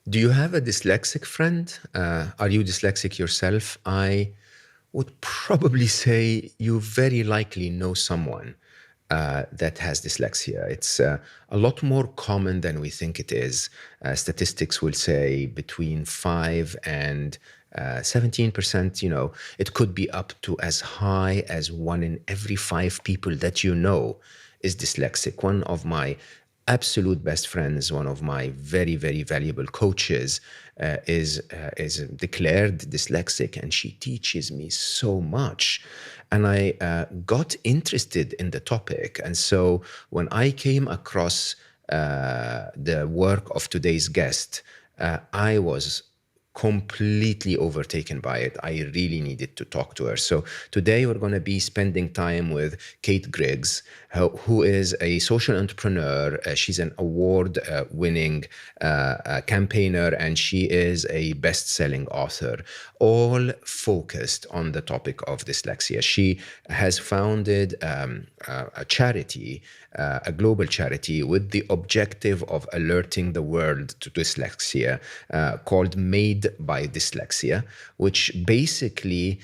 Do you have a dyslexic friend? Are you dyslexic yourself? I would probably say you very likely know someone that has dyslexia. It's a lot more common than we think it is. Statistics will say between 5 and 17%, it could be up to as high as 1 in every 5 people that you know is dyslexic. One of my absolute best friends, one of my very, very valuable coaches, is declared dyslexic, and she teaches me so much. And I got interested in the topic. And so when I came across the work of today's guest, I was completely overtaken by it. I really needed to talk to her. So today we're going to be spending time with Kate Griggs, who is a social entrepreneur. She's an award-winning campaigner, and she is a best-selling author, all focused on the topic of dyslexia. She has founded a charity, a global charity, with the objective of alerting the world to dyslexia, called Made by Dyslexia, which basically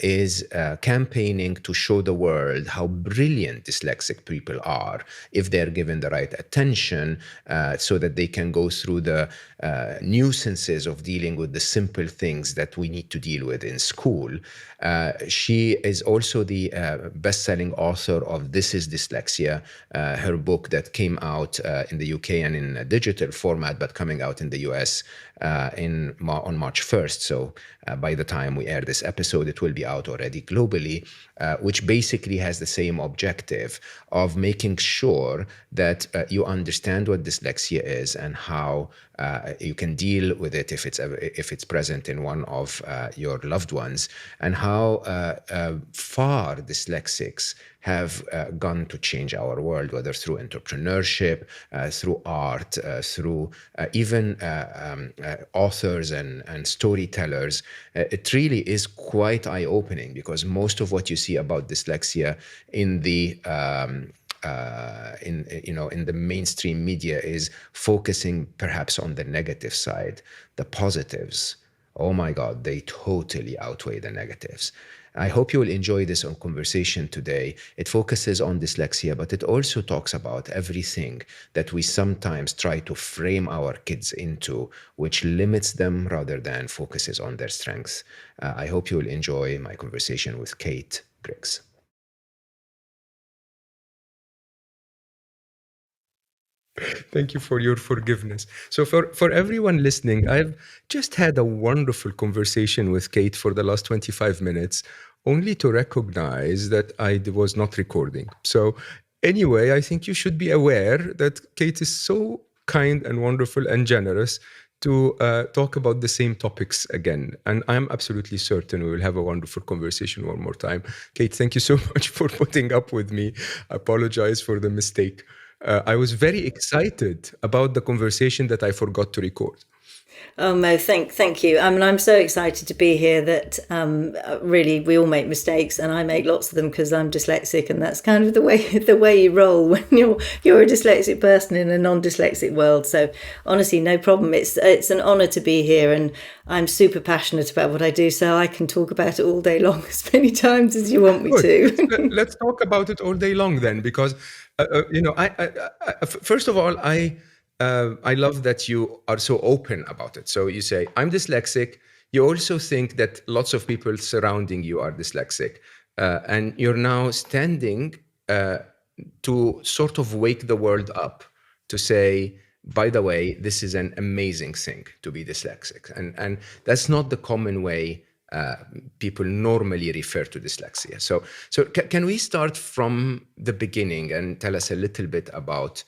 is campaigning to show the world how brilliant dyslexic people are if they're given the right attention, so that they can go through the nuisances of dealing with the simple things that we need to deal with in school. She is also the best-selling author of This is Dyslexia, her book that came out in the UK and in a digital format, but coming out in the US on March 1st. So by the time we air this episode, it will be out already globally, which basically has the same objective of making sure that you understand what dyslexia is and how you can deal with it if it's present in one of your loved ones, and how far dyslexics have gone to change our world, whether through entrepreneurship, through art, through even authors and storytellers. It really is quite eye-opening, because most of what you see about dyslexia in the in the mainstream media is focusing perhaps on the negative side. The positives, oh my God, they totally outweigh the negatives. I hope you will enjoy this conversation today. It focuses on dyslexia, but it also talks about everything that we sometimes try to frame our kids into, which limits them rather than focuses on their strengths. I hope you will enjoy my conversation with Kate Griggs. Thank you for your forgiveness. So for everyone listening, I've just had a wonderful conversation with Kate for the last 25 minutes, only to recognize that I was not recording. So anyway, I think you should be aware that Kate is so kind and wonderful and generous to talk about the same topics again. And I'm absolutely certain we will have a wonderful conversation one more time. Kate, thank you so much for putting up with me. I apologize for the mistake. I was very excited about the conversation that I forgot to record. Oh, Mo, thank you. I mean, I'm so excited to be here that really we all make mistakes, and I make lots of them because I'm dyslexic, and that's kind of the way you roll when you're a dyslexic person in a non-dyslexic world. So honestly, no problem. It's an honor to be here, and I'm super passionate about what I do, so I can talk about it all day long, as many times as you want me Good. to. Let's talk about it all day long then, because first of all, I love that you are so open about it. So you say, I'm dyslexic. You also think that lots of people surrounding you are dyslexic. And you're now standing to sort of wake the world up to say, by the way, this is an amazing thing to be dyslexic. And that's not the common way people normally refer to dyslexia. So can we start from the beginning and tell us a little bit about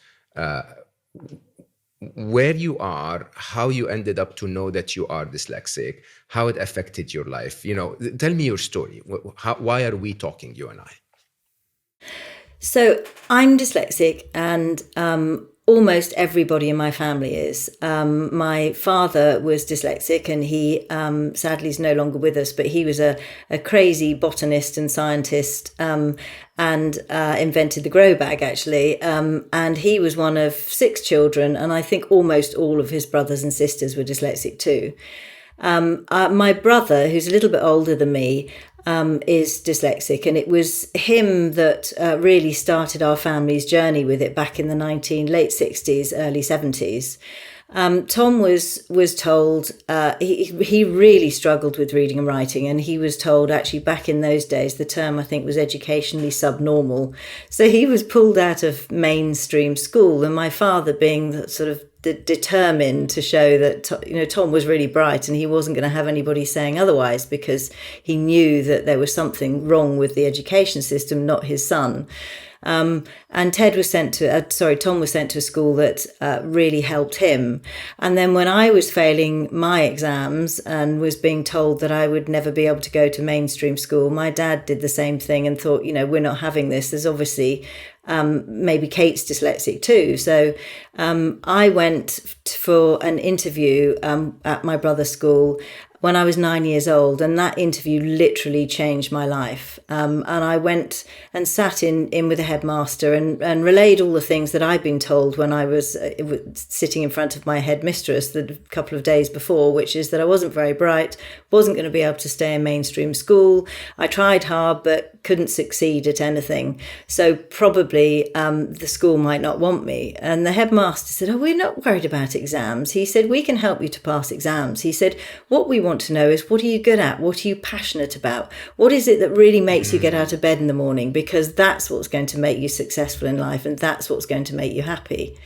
where you are, how you ended up to know that you are dyslexic, how it affected your life? Tell me your story. Why are we talking, you and I? So I'm dyslexic, and almost everybody in my family is. My father was dyslexic, and he sadly is no longer with us, but he was a crazy botanist and scientist, and invented the grow bag, actually. And he was one of 6 children, and I think almost all of his brothers and sisters were dyslexic too. My brother, who's a little bit older than me, is dyslexic, and it was him that really started our family's journey with it back in the late 60s, early 70s. Tom was told he really struggled with reading and writing, and he was told, actually back in those days, the term I think was educationally subnormal. So he was pulled out of mainstream school, and my father, being the sort of determined to show that Tom was really bright and he wasn't going to have anybody saying otherwise, because he knew that there was something wrong with the education system, not his son. And Tom was sent to a school that really helped him. And then when I was failing my exams and was being told that I would never be able to go to mainstream school, my dad did the same thing and thought, we're not having this. There's obviously maybe Kate's dyslexic too. So I went for an interview at my brother's school when I was 9 years old, and that interview literally changed my life. And I went and sat in with the headmaster and relayed all the things that I'd been told when I was sitting in front of my headmistress the couple of days before, which is that I wasn't very bright, wasn't going to be able to stay in mainstream school. I tried hard but couldn't succeed at anything. So probably the school might not want me. And the headmaster said, "Oh, we're not worried about exams." He said, "We can help you to pass exams." He said, "What we want to know is, what are you good at? What are you passionate about? What is it that really makes you get out of bed in the morning? Because that's what's going to make you successful in life, and that's what's going to make you happy."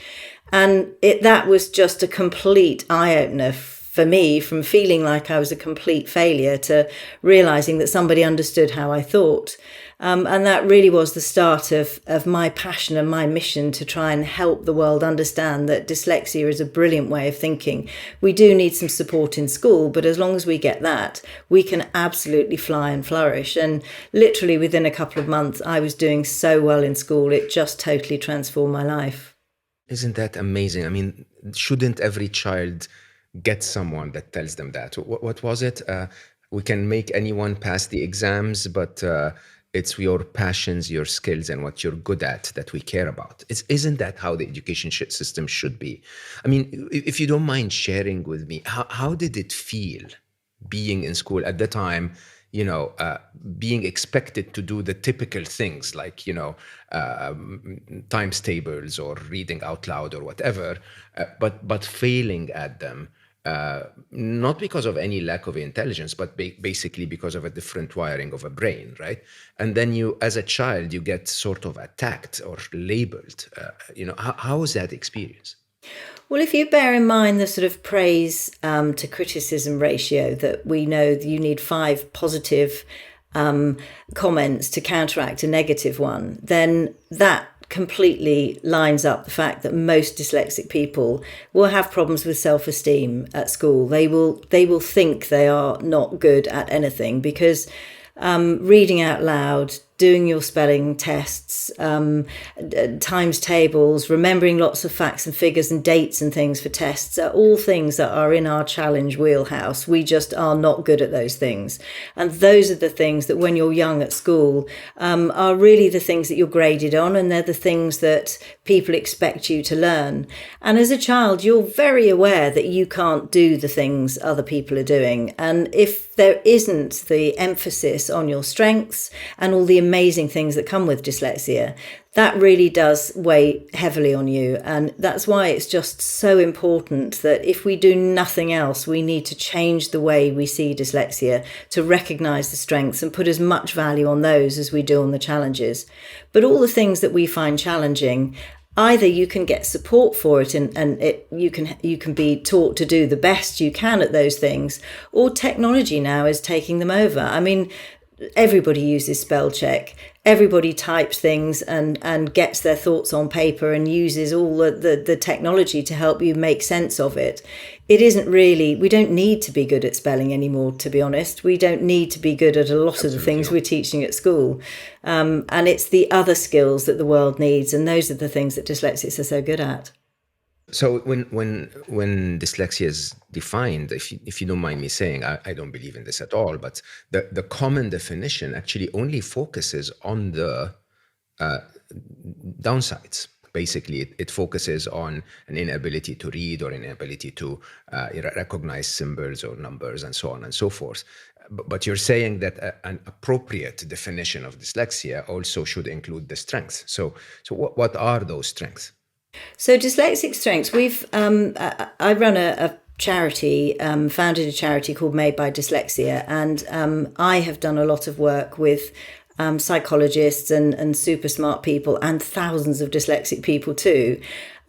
And that was just a complete eye-opener for me, from feeling like I was a complete failure to realizing that somebody understood how I thought. And that really was the start of my passion and my mission to try and help the world understand that dyslexia is a brilliant way of thinking. We do need some support in school, but as long as we get that, we can absolutely fly and flourish. And literally within a couple of months, I was doing so well in school. It just totally transformed my life. Isn't that amazing? I mean, shouldn't every child get someone that tells them that? What was it? We can make anyone pass the exams, but it's your passions, your skills, and what you're good at that we care about. Isn't that how the education system should be? I mean, if you don't mind sharing with me, how did it feel being in school at the time, being expected to do the typical things like, times tables or reading out loud or whatever, but failing at them? Not because of any lack of intelligence, but basically because of a different wiring of a brain, right? And then you, as a child, you get sort of attacked or labeled. How was that experience? Well, if you bear in mind the sort of praise to criticism ratio that we know you need 5 positive comments to counteract a negative one, then that completely lines up the fact that most dyslexic people will have problems with self-esteem at school. They will think they are not good at anything, because reading out loud, doing your spelling tests, times tables, remembering lots of facts and figures and dates and things for tests are all things that are in our challenge wheelhouse. We just are not good at those things. And those are the things that when you're young at school are really the things that you're graded on, and they're the things that people expect you to learn. And as a child, you're very aware that you can't do the things other people are doing. And if there isn't the emphasis on your strengths and all the amazing things that come with dyslexia, that really does weigh heavily on you. And that's why it's just so important that if we do nothing else, we need to change the way we see dyslexia, to recognise the strengths and put as much value on those as we do on the challenges. But all the things that we find challenging, either you can get support for it and you can be taught to do the best you can at those things, or technology now is taking them over. I mean, everybody uses spell check. Everybody types things and gets their thoughts on paper and uses all the technology to help you make sense of it. It isn't really, we don't need to be good at spelling anymore, to be honest. We don't need to be good at a lot of the things we're teaching at school. And it's the other skills that the world needs. And those are the things that dyslexics are so good at. So when dyslexia is defined, if you don't mind me saying, I don't believe in this at all, but the common definition actually only focuses on the downsides. Basically, it focuses on an inability to read or inability to recognize symbols or numbers and so on and so forth. But you're saying that an appropriate definition of dyslexia also should include the strengths. So what are those strengths? So dyslexic strengths, I run a charity, founded a charity called Made by Dyslexia, and I have done a lot of work with psychologists and super smart people and thousands of dyslexic people too,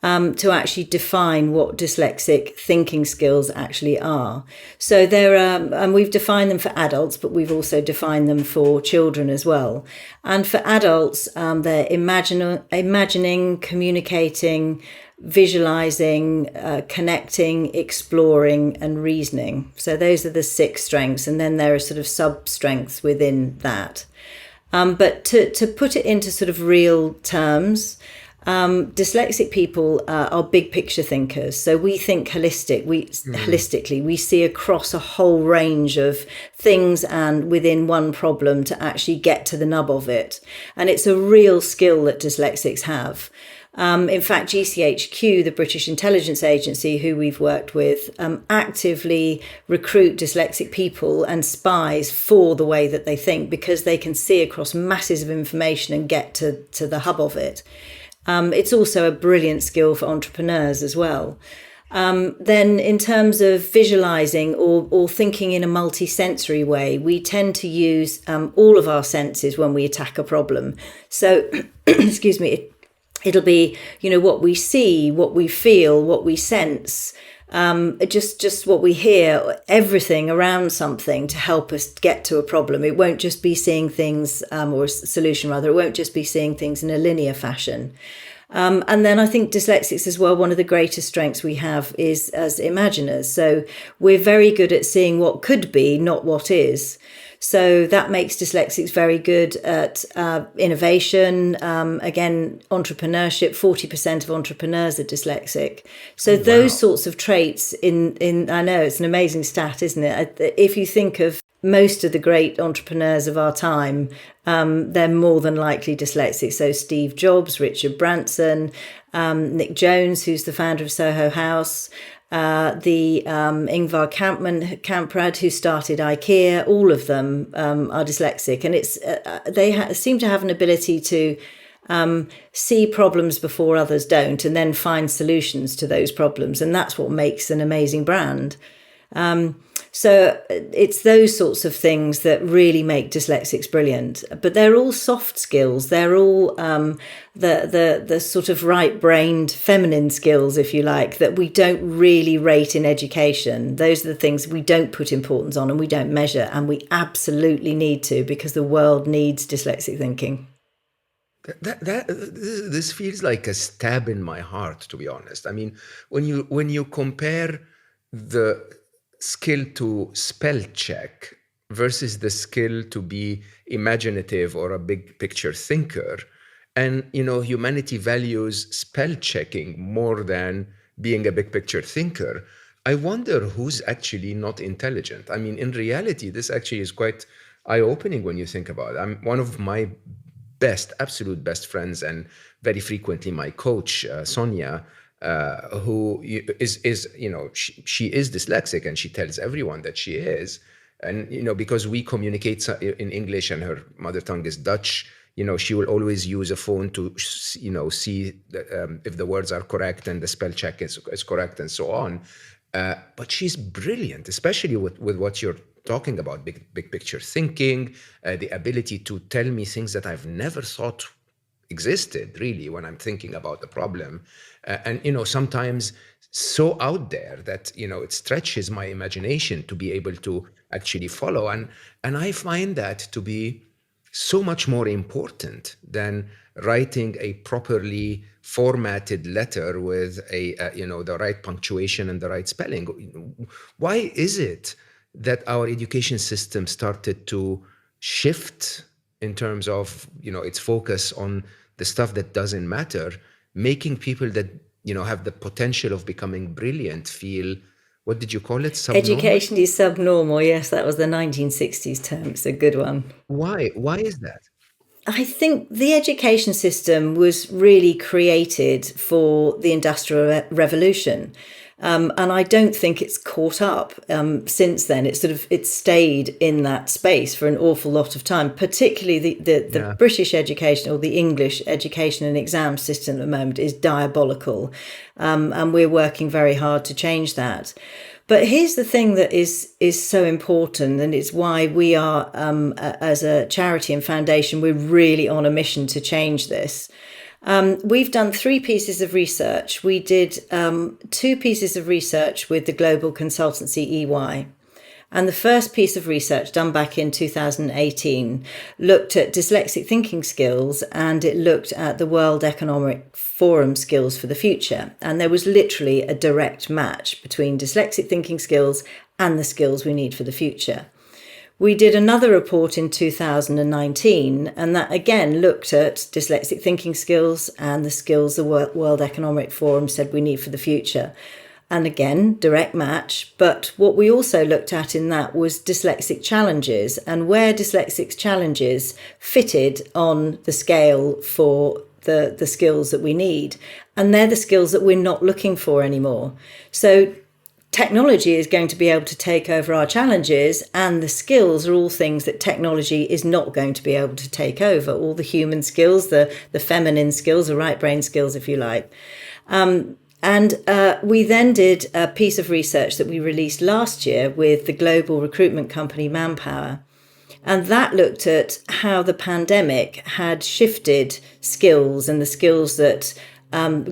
to actually define what dyslexic thinking skills actually are. So there are, and we've defined them for adults, but we've also defined them for children as well. And for adults, they're imagining, communicating, visualizing, connecting, exploring, and reasoning. So those are the 6 strengths, and then there are sort of sub strengths within that. But to put it into sort of real terms, dyslexic people are big picture thinkers. So we think holistically. We see across a whole range of things and within one problem to actually get to the nub of it. And it's a real skill that dyslexics have. In fact, GCHQ, the British Intelligence Agency, who we've worked with, actively recruit dyslexic people and spies for the way that they think, because they can see across masses of information and get to the hub of it. It's also a brilliant skill for entrepreneurs as well. Then in terms of visualizing or thinking in a multi-sensory way, we tend to use all of our senses when we attack a problem. So, excuse me, it'll be, what we see, what we feel, what we sense, just what we hear, everything around something to help us get to a problem. It won't just be seeing things, or a solution rather, it won't just be seeing things in a linear fashion. And then I think dyslexics as well, one of the greatest strengths we have is as imaginers. So we're very good at seeing what could be, not what is. So that makes dyslexics very good at innovation. Again, entrepreneurship, 40% of entrepreneurs are dyslexic. So those sorts of traits I know it's an amazing stat, isn't it? If you think of most of the great entrepreneurs of our time, they're more than likely dyslexic. So Steve Jobs, Richard Branson, Nick Jones, who's the founder of Soho House, the Ingvar Kamprad, who started IKEA, all of them are dyslexic, and it's they seem to have an ability to see problems before others don't, and then find solutions to those problems, and that's what makes an amazing brand. So it's those sorts of things that really make dyslexics brilliant. But they're all soft skills. They're all the sort of right-brained feminine skills, if you like, that we don't really rate in education. Those are the things we don't put importance on and we don't measure, and we absolutely need to, because the world needs dyslexic thinking. This feels like a stab in my heart, to be honest. I mean, when you compare the skill to spell check versus the skill to be imaginative or a big picture thinker, and humanity values spell checking more than being a big picture thinker, I wonder who's actually not intelligent. I mean, in reality, this actually is quite eye-opening when you think about it. I'm one of my absolute best friends, and very frequently my coach, Sonia, who is she is dyslexic, and she tells everyone that she is. And because we communicate in English and her mother tongue is Dutch, she will always use a phone to see if the words are correct and the spell check is correct and so on. But she's brilliant, especially with what you're talking about, big picture thinking, the ability to tell me things that I've never thought existed, really, when I'm thinking about the problem. And sometimes so out there that it stretches my imagination to be able to actually follow. And I find that to be so much more important than writing a properly formatted letter with the right punctuation and the right spelling. Why is it that our education system started to shift in terms of its focus on the stuff that doesn't matter, making people that have the potential of becoming brilliant feel, what did you call it, subnormal? Education is subnormal. Yes, that was the 1960s term. It's a good one. Why is that? I think the education system was really created for the Industrial Revolution. And I don't think it's caught up since then. It's stayed in that space for an awful lot of time, particularly the Yeah. British education or the English education and exam system at the moment is diabolical. And we're working very hard to change that. But here's the thing that is so important, and it's why we are, as a charity and foundation, we're really on a mission to change this. We've done 3 pieces of research. We did 2 pieces of research with the global consultancy EY. And the first piece of research, done back in 2018, looked at dyslexic thinking skills, and it looked at the World Economic Forum skills for the future. And there was literally a direct match between dyslexic thinking skills and the skills we need for the future. We did another report in 2019, and that again looked at dyslexic thinking skills and the skills the World Economic Forum said we need for the future. And again, direct match. But what we also looked at in that was dyslexic challenges and where dyslexic challenges fitted on the scale for the skills that we need. And they're the skills that we're not looking for anymore. So technology is going to be able to take over our challenges, and the skills are all things that technology is not going to be able to take over. All the human skills, the feminine skills, the right brain skills, if you like. We then did a piece of research that we released last year with the global recruitment company Manpower. And that looked at how the pandemic had shifted skills and the skills that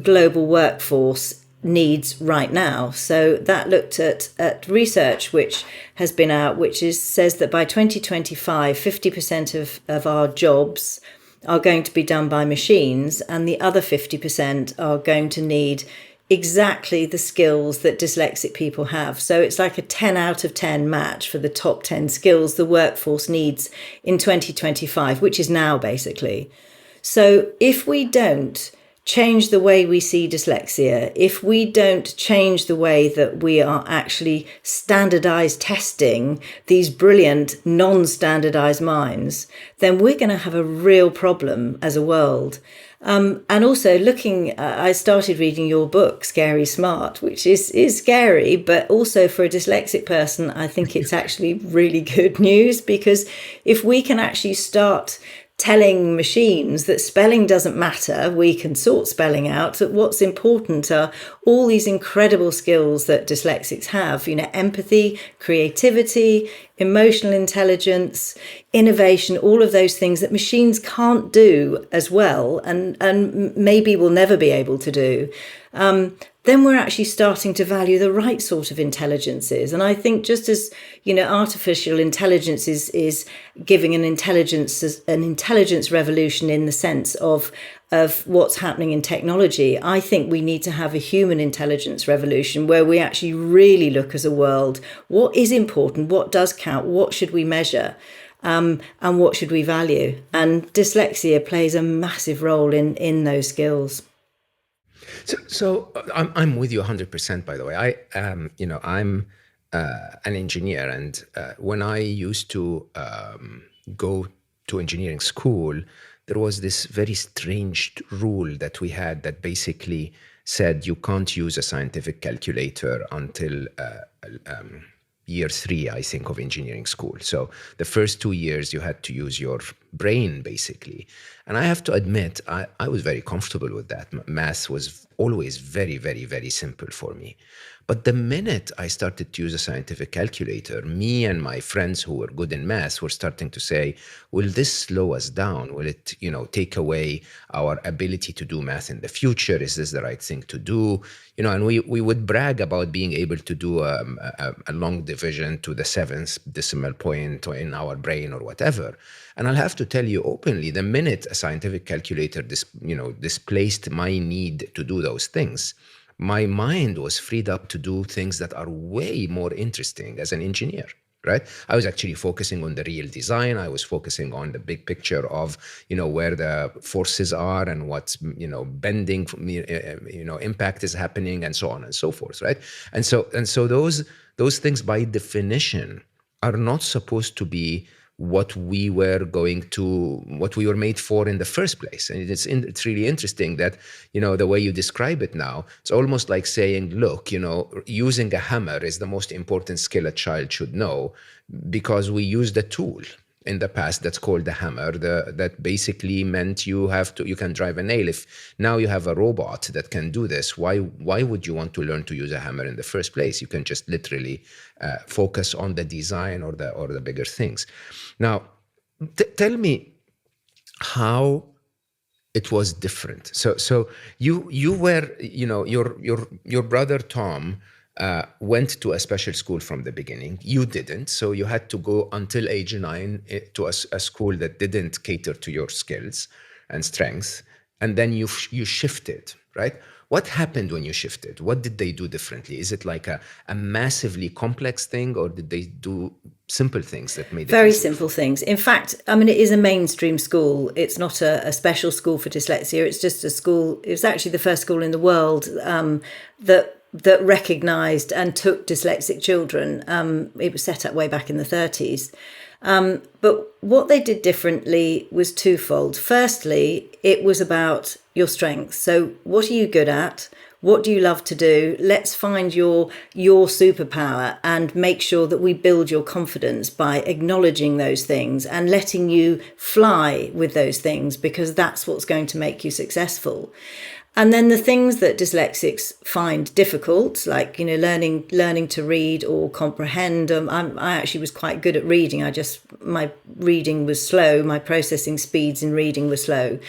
global workforce needs right now. So that looked at research which has been out, which says that by 2025, 50% of our jobs are going to be done by machines, and the other 50% are going to need exactly the skills that dyslexic people have. So it's like a 10 out of 10 match for the top 10 skills the workforce needs in 2025, which is now basically. So if we don't change the way we see dyslexia, if we don't change the way that we are actually standardized testing these brilliant non-standardized minds, then we're going to have a real problem as a world. And also I started reading your book, Scary Smart, which is scary, but also for a dyslexic person, I think it's actually really good news, because if we can actually start telling machines that spelling doesn't matter, we can sort spelling out, that what's important are all these incredible skills that dyslexics have, empathy, creativity, emotional intelligence, innovation, all of those things that machines can't do as well, and maybe will never be able to do. Then we're actually starting to value the right sort of intelligences. And I think just as, artificial intelligence is giving an intelligence revolution in the sense of what's happening in technology, I think we need to have a human intelligence revolution where we actually really look as a world, what is important, what does count, what should we measure, and what should we value? And dyslexia plays a massive role in those skills. So I'm with you 100%. By the way, I'm an engineer, and when I used to go to engineering school, there was this very strange rule that we had that basically said you can't use a scientific calculator until year 3, I think, of engineering school. So the first 2 years you had to use your brain, basically. And I have to admit, I was very comfortable with that. Math was always very, very, very simple for me. But the minute I started to use a scientific calculator, me and my friends who were good in math were starting to say, will this slow us down? Will it, take away our ability to do math in the future? Is this the right thing to do? And we would brag about being able to do a long division to the 7th decimal point in our brain or whatever. And I'll have to tell you openly, the minute a scientific calculator displaced my need to do those things, my mind was freed up to do things that are way more interesting as an engineer. right? I was actually focusing on the real design. I was focusing on the big picture of, where the forces are and what's, bending, impact is happening and so on and so forth, right? And so those things by definition are not supposed to be what we were made for in the first place. And it's really interesting that, the way you describe it now, it's almost like saying, look, using a hammer is the most important skill a child should know, because we used a tool in the past that's called the hammer, that basically meant you can drive a nail. If now you have a robot that can do this, why would you want to learn to use a hammer in the first place? You can just literally focus on the design or the bigger things. Now, tell me how it was different. So you were, your brother Tom went to a special school from the beginning. You didn't, so you had to go until age 9 to a school that didn't cater to your skills and strengths, and then you shifted, right? What happened when you shifted? What did they do differently? Is it like a massively complex thing, or did they do simple things that made it Very easier? simple things. In fact, I mean, it is a mainstream school. It's not a special school for dyslexia. It's just a school. It was actually the first school in the world that recognised and took dyslexic children. It was set up way back in the 30s. But what they did differently was twofold. Firstly, it was about your strengths. So what are you good at? What do you love to do? Let's find your superpower and make sure that we build your confidence by acknowledging those things and letting you fly with those things, because that's what's going to make you successful. And then the things that dyslexics find difficult, like, learning to read or comprehend. I actually was quite good at reading. My reading was slow. My processing speeds in reading were slow.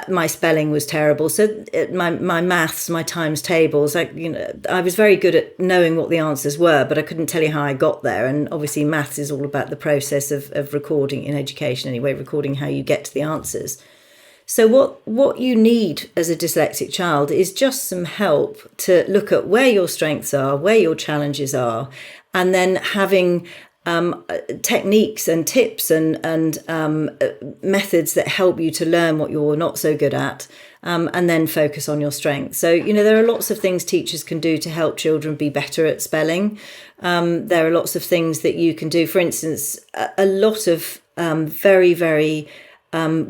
My spelling was terrible. So my maths, my times tables, I was very good at knowing what the answers were, but I couldn't tell you how I got there. And obviously maths is all about the process of recording, in education anyway, recording how you get to the answers. So what you need as a dyslexic child is just some help to look at where your strengths are, where your challenges are, and then having techniques and tips and methods that help you to learn what you're not so good at, and then focus on your strengths. So, there are lots of things teachers can do to help children be better at spelling. There are lots of things that you can do. For instance, a lot of very, very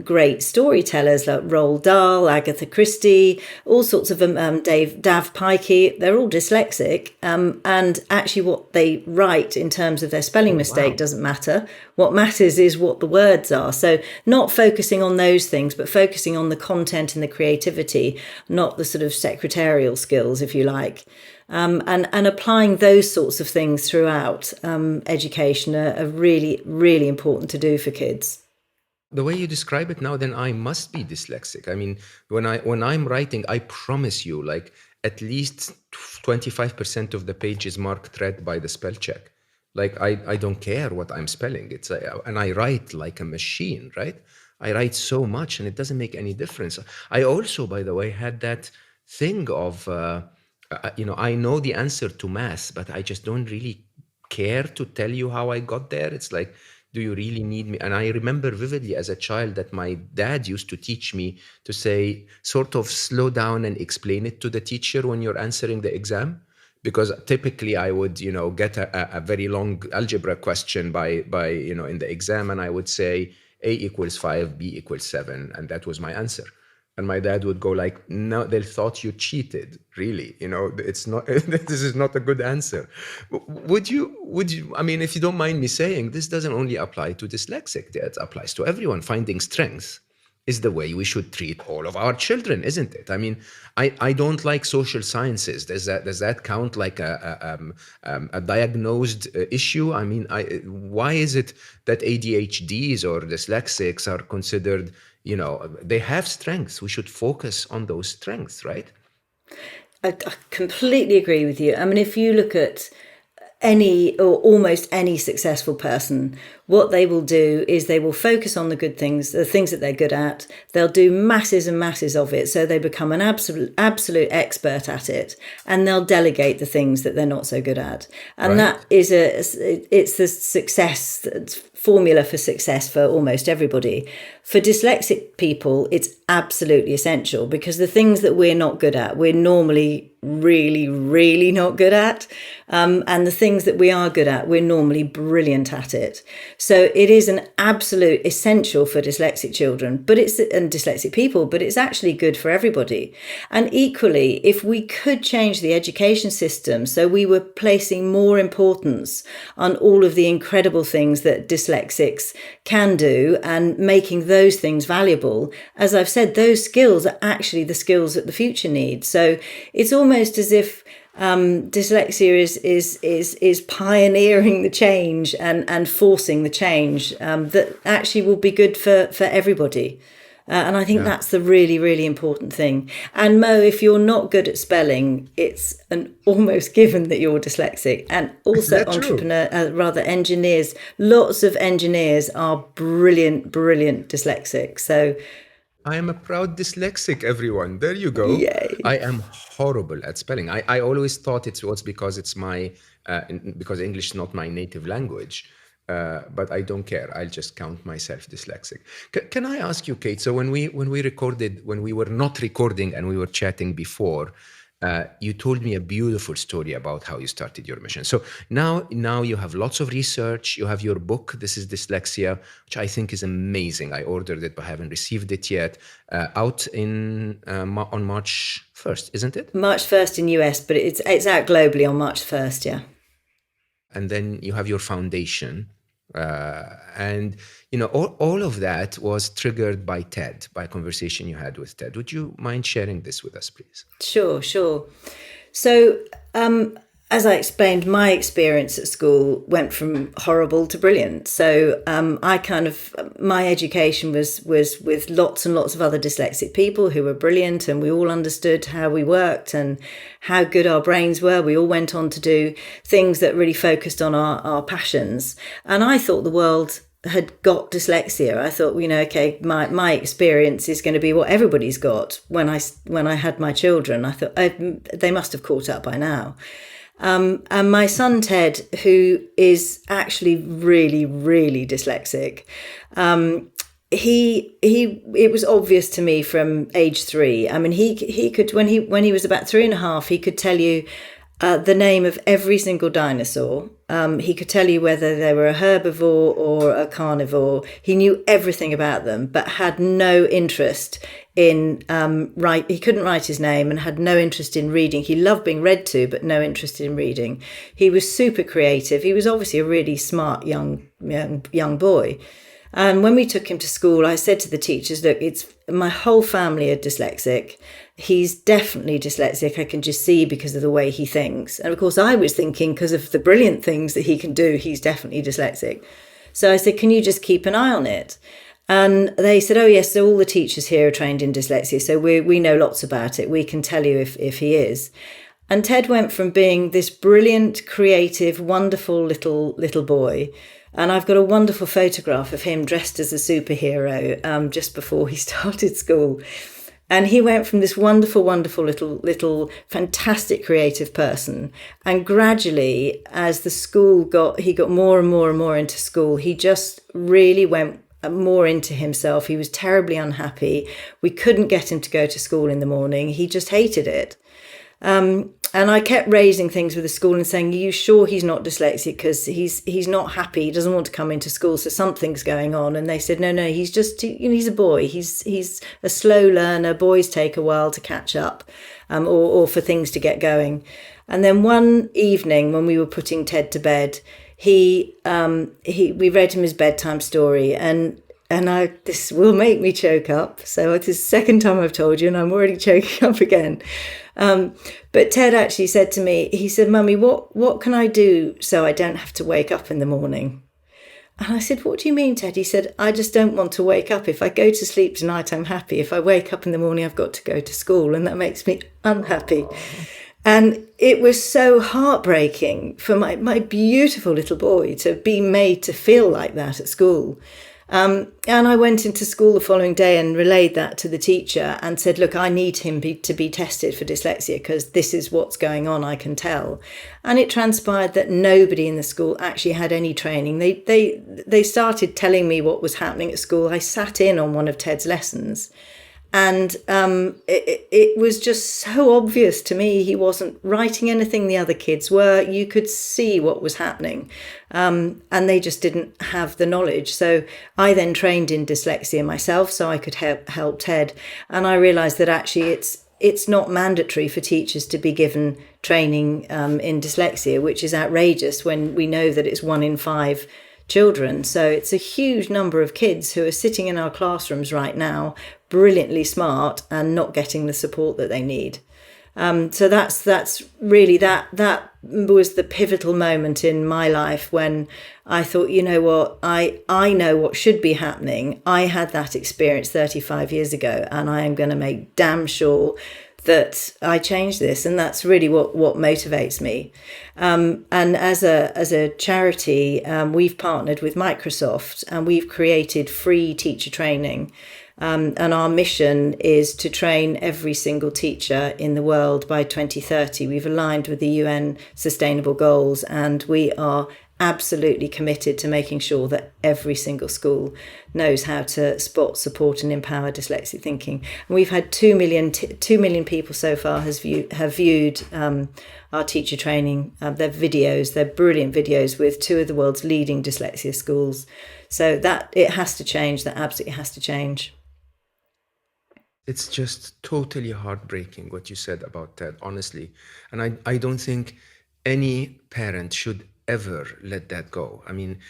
great storytellers like Roald Dahl, Agatha Christie, all sorts of Dav Pikey. They're all dyslexic, and actually what they write in terms of their spelling mistake doesn't matter. What matters is what the words are. So not focusing on those things, but focusing on the content and the creativity, not the sort of secretarial skills, if you like. And applying those sorts of things throughout education are really, really important to do for kids. The way you describe it now, then I must be dyslexic. I mean, when I'm writing, I promise you, like at least 25% of the page is marked red by the spell check. Like I don't care what I'm spelling. And I write like a machine, right? I write so much, and it doesn't make any difference. I also, by the way, had that thing of, I know the answer to math, but I just don't really care to tell you how I got there. It's like, do you really need me? And I remember vividly as a child that my dad used to teach me to say, sort of slow down and explain it to the teacher when you're answering the exam. Because typically I would, get a very long algebra question by in the exam, and I would say A equals 5, B equals 7, and that was my answer. And my dad would go like, no, they thought you cheated, really. It's not, this is not a good answer. Would you, I mean, if you don't mind me saying, this doesn't only apply to dyslexic, it applies to everyone. Finding strength is the way we should treat all of our children, isn't it? I mean, I don't like social sciences. Does that count like a diagnosed issue? I mean, why is it that ADHDs or dyslexics are considered, they have strengths? We should focus on those strengths, right? I completely agree with you. I mean, if you look at any or almost any successful person, what they will do is they will focus on the good things, the things that they're good at. They'll do masses and masses of it, so they become an absolute expert at it, and they'll delegate the things that they're not so good at. And that is it's the success formula for success for almost everybody. For dyslexic people, it's absolutely essential, because the things that we're not good at, we're normally really, really not good at. And the things that we are good at, we're normally brilliant at it. So it is an absolute essential for dyslexic children, and dyslexic people, but it's actually good for everybody. And equally, if we could change the education system so we were placing more importance on all of the incredible things that dyslexics can do and making those things valuable, as I've said, those skills are actually the skills that the future needs. So it's almost as if dyslexia is pioneering the change and forcing the change that actually will be good for everybody. And I think that's the really, really important thing. And Mo, if you're not good at spelling, it's an almost given that you're dyslexic. And also engineers. Lots of engineers are brilliant dyslexic. So I am a proud dyslexic, everyone. There you go. Yay. I am horrible at spelling. I always thought it was because it's because English is not my native language. But I don't care. I'll just count myself dyslexic. Can I ask you, Kate? So when we were not recording and we were chatting before, you told me a beautiful story about how you started your mission. So now you have lots of research. You have your book, This is Dyslexia, which I think is amazing. I ordered it, but haven't received it yet. Out on March 1st, isn't it? March 1st in US, but it's out globally on March 1st, yeah. And then you have your foundation. And all of that was triggered by TED, by a conversation you had with TED. Would you mind sharing this with us, please? Sure. So as I explained, my experience at school went from horrible to brilliant. So my education was with lots and lots of other dyslexic people who were brilliant, and we all understood how we worked and how good our brains were. We all went on to do things that really focused on our passions. And I thought the world had got dyslexia. I thought, okay, my experience is going to be what everybody's got. When I had my children, I thought they must have caught up by now. And my son Ted, who is actually really, really dyslexic, it was obvious to me from age 3. I mean, he could when he was about 3.5, he could tell you the name of every single dinosaur. He could tell you whether they were a herbivore or a carnivore. He knew everything about them, but had no interest in he couldn't write his name and had no interest in reading. He loved being read to, but no interest in reading. He was super creative. He was obviously a really smart young boy. And when we took him to school, I said to the teachers, look, it's my whole family are dyslexic. He's definitely dyslexic. I can just see because of the way he thinks. And of course, I was thinking because of the brilliant things that he can do, he's definitely dyslexic. So I said, can you just keep an eye on it? And they said, oh, yes, so all the teachers here are trained in dyslexia. So we know lots about it. We can tell you if he is. And Ted went from being this brilliant, creative, wonderful little boy. And I've got a wonderful photograph of him dressed as a superhero just before he started school. And he went from this wonderful, wonderful little fantastic creative person. And gradually, as the school he got more and more and more into school, he just really went more into himself. He was terribly unhappy. We couldn't get him to go to school in the morning. He just hated it. And I kept raising things with the school and saying, are you sure he's not dyslexic? Because he's not happy. He doesn't want to come into school. So something's going on. And they said, no, he's just, he's a boy. He's a slow learner. Boys take a while to catch up or for things to get going. And then one evening when we were putting Ted to bed, we read him his bedtime story, and this will make me choke up. So it's the second time I've told you, and I'm already choking up again. But Ted actually said to me, he said, Mummy, what can I do so I don't have to wake up in the morning? And I said, what do you mean, Ted? He said, I just don't want to wake up. If I go to sleep tonight, I'm happy. If I wake up in the morning, I've got to go to school, and that makes me unhappy. And it was so heartbreaking for my beautiful little boy to be made to feel like that at school. And I went into school the following day and relayed that to the teacher and said, look, I need him to be tested for dyslexia because this is what's going on, I can tell. And it transpired that nobody in the school actually had any training. They started telling me what was happening at school. I sat in on one of Ted's lessons. And it was just so obvious to me he wasn't writing anything the other kids were. You could see what was happening. And they just didn't have the knowledge. So I then trained in dyslexia myself so I could help Ted. And I realised that actually it's not mandatory for teachers to be given training in dyslexia, which is outrageous when we know that it's 1 in 5 children. So it's a huge number of kids who are sitting in our classrooms right now, brilliantly smart and not getting the support that they need. So that's really that was the pivotal moment in my life when I thought, you know what, I know what should be happening. I had that experience 35 years ago, and I am going to make damn sure that I change this. And that's really what motivates me. And as a charity, we've partnered with Microsoft and we've created free teacher training. And our mission is to train every single teacher in the world by 2030. We've aligned with the UN Sustainable Goals, and we are absolutely committed to making sure that every single school knows how to spot, support and empower dyslexic thinking. And we've had 2 million people so far have viewed our teacher training. They're videos, they're brilliant videos with 2 of the world's leading dyslexia schools. So that it has to change, that absolutely has to change. It's just totally heartbreaking what you said about Ted, honestly. And I don't think any parent should ever let that go. I mean,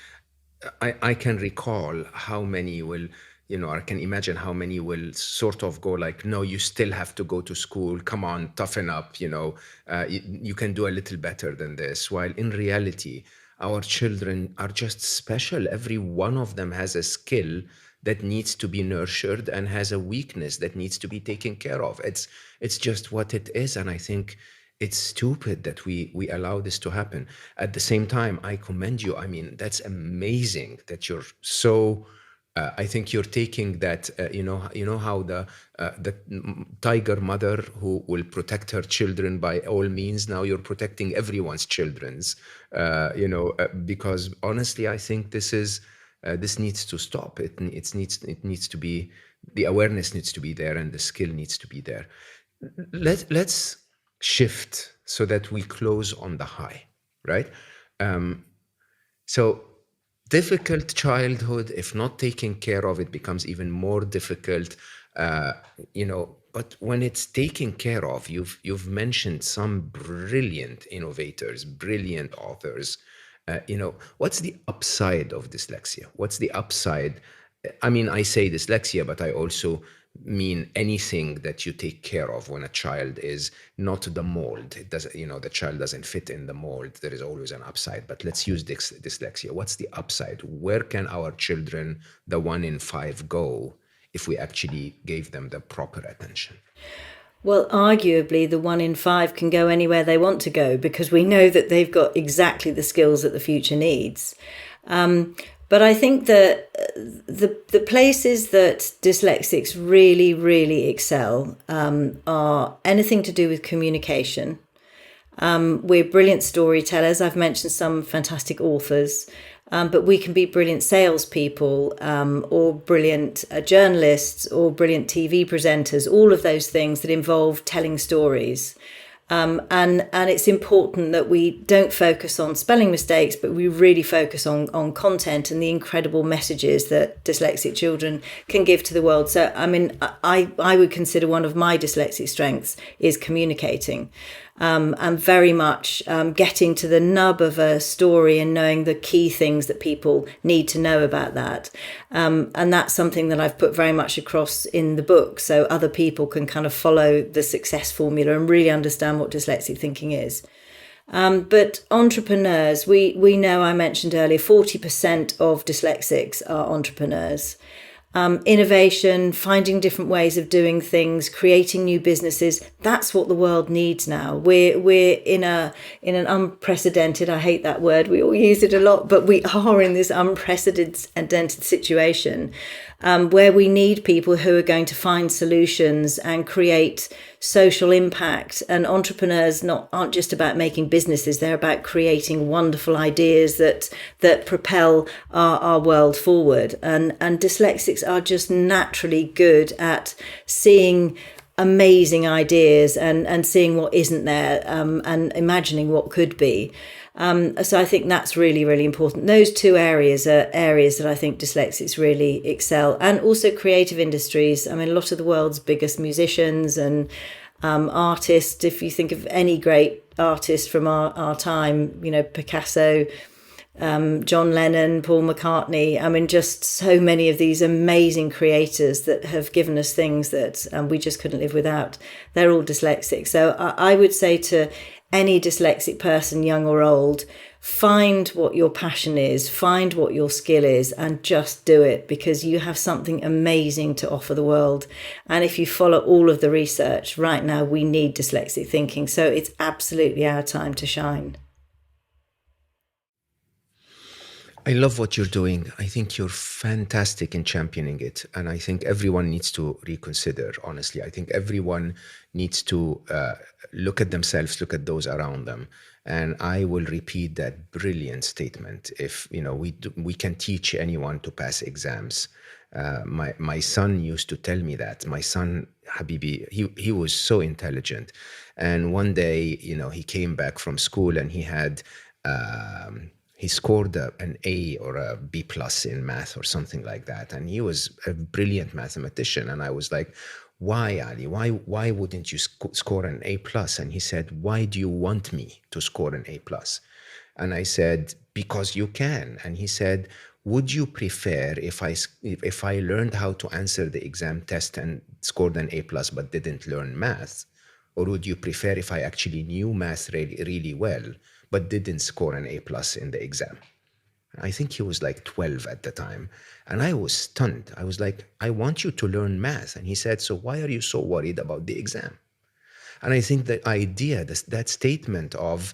I can recall how many will, I can imagine how many will sort of go like, no, you still have to go to school. Come on, toughen up, you can do a little better than this. While in reality, our children are just special. Every one of them has a skill that needs to be nurtured and has a weakness that needs to be taken care of. It's just what it is. And I think it's stupid that we allow this to happen. At the same time, I commend you. I mean, that's amazing that you're so, I think you're taking that, you know how the tiger mother who will protect her children by all means, now you're protecting everyone's children's, because honestly, I think this needs to stop. It needs to be, the awareness needs to be there and the skill needs to be there. Let's shift so that we close on the high, right? So difficult childhood, if not taken care of, it becomes even more difficult, but when it's taken care of, you've mentioned some brilliant innovators, brilliant authors. What's the upside of dyslexia? What's the upside? I mean, I say dyslexia, but I also mean anything that you take care of when a child is not the mold. It doesn't, the child doesn't fit in the mold. There is always an upside, but let's use dyslexia. What's the upside? Where can our children, the 1 in 5, go if we actually gave them the proper attention? Well, arguably, the 1 in 5 can go anywhere they want to go because we know that they've got exactly the skills that the future needs. But I think that the places that dyslexics really, really excel are anything to do with communication. We're brilliant storytellers. I've mentioned some fantastic authors. But we can be brilliant salespeople or brilliant journalists or brilliant TV presenters, all of those things that involve telling stories. And it's important that we don't focus on spelling mistakes, but we really focus on content and the incredible messages that dyslexic children can give to the world. So, I mean, I would consider one of my dyslexic strengths is communicating. And very much getting to the nub of a story and knowing the key things that people need to know about that. And that's something that I've put very much across in the book, so other people can kind of follow the success formula and really understand what dyslexic thinking is. But entrepreneurs, we know, I mentioned earlier, 40% of dyslexics are entrepreneurs. innovation, finding different ways of doing things, creating new businesses. That's what the world needs now. We're in an unprecedented, I hate that word, we all use it a lot, but we are in this unprecedented situation where we need people who are going to find solutions and create social impact. And entrepreneurs aren't just about making businesses, they're about creating wonderful ideas that propel our world forward. And dyslexics are just naturally good at seeing amazing ideas and seeing what isn't there, and imagining what could be. So I think that's really, really important. Those two areas are areas that I think dyslexics really excel. And also creative industries. I mean, a lot of the world's biggest musicians and artists, if you think of any great artist from our time, Picasso, John Lennon, Paul McCartney. I mean, just so many of these amazing creators that have given us things that we just couldn't live without. They're all dyslexic. So I would say to any dyslexic person, young or old, find what your passion is, find what your skill is, and just do it, because you have something amazing to offer the world. And if you follow all of the research right now, we need dyslexic thinking. So it's absolutely our time to shine. I love what you're doing. I think you're fantastic in championing it. And I think everyone needs to reconsider, honestly. I think everyone needs to look at themselves, look at those around them. And I will repeat that brilliant statement. If, we can teach anyone to pass exams. My son used to tell me that. My son, Habibi, he was so intelligent. And one day, he came back from school and he had... he scored an A or a B plus in math or something like that. And he was a brilliant mathematician. And I was like, why, Ali? Why wouldn't you score an A plus? And he said, why do you want me to score an A plus? And I said, because you can. And he said, would you prefer if I learned how to answer the exam test and scored an A plus but didn't learn math? Or would you prefer if I actually knew math really, really well but didn't score an A plus in the exam? I think he was like 12 at the time. And I was stunned. I was like, I want you to learn math. And he said, so why are you so worried about the exam? And I think the idea, that statement of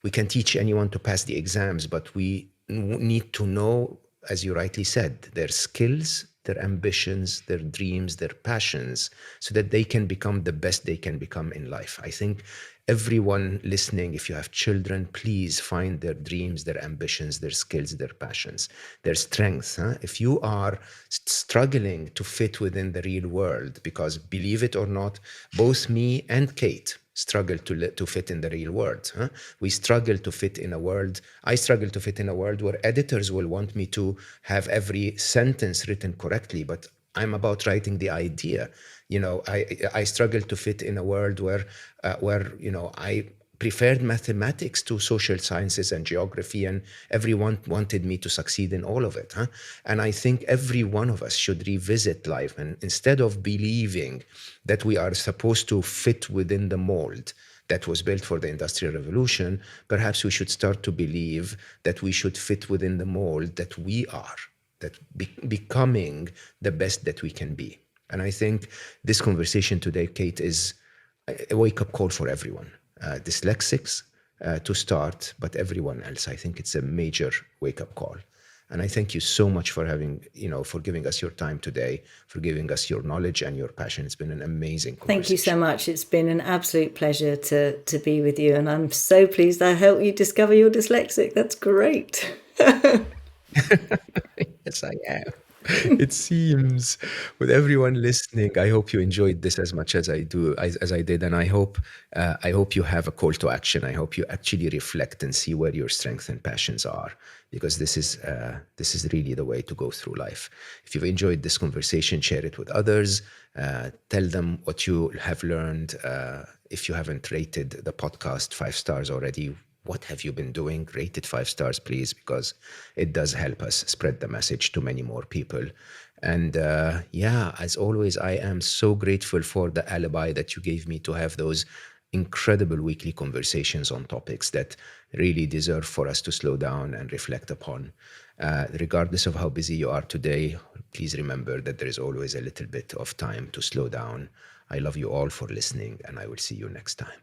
we can teach anyone to pass the exams, but we need to know, as you rightly said, their skills, their ambitions, their dreams, their passions, so that they can become the best they can become in life. I think everyone listening, if you have children, please find their dreams, their ambitions, their skills, their passions, their strengths. If you are struggling to fit within the real world, because believe it or not, both me and Kate struggle to fit in the real world. We struggle to fit in a world. I struggle to fit in a world where editors will want me to have every sentence written correctly, but I'm about writing the idea. I struggle to fit in a world where I preferred mathematics to social sciences and geography, and everyone wanted me to succeed in all of it. And I think every one of us should revisit life, and instead of believing that we are supposed to fit within the mold that was built for the Industrial Revolution, perhaps we should start to believe that we should fit within the mold that we are, that becoming the best that we can be. And I think this conversation today, Kate, is a wake-up call for everyone. Dyslexics to start, but everyone else. I think it's a major wake-up call. And I thank you so much for for giving us your time today, for giving us your knowledge and your passion. It's been an amazing conversation. Thank you so much. It's been an absolute pleasure to be with you. And I'm so pleased I helped you discover you're dyslexic. That's great. Yes, I am. It seems. With everyone listening, I hope you enjoyed this as much as I did, and I hope you have a call to action. I hope you actually reflect and see where your strengths and passions are, because this is really the way to go through life. If you've enjoyed this conversation, share it with others. Tell them what you have learned. If you haven't rated the podcast 5 stars already, what have you been doing? Rate it 5 stars, please, because it does help us spread the message to many more people. And as always, I am so grateful for the alibi that you gave me to have those incredible weekly conversations on topics that really deserve for us to slow down and reflect upon. Regardless of how busy you are today, please remember that there is always a little bit of time to slow down. I love you all for listening, and I will see you next time.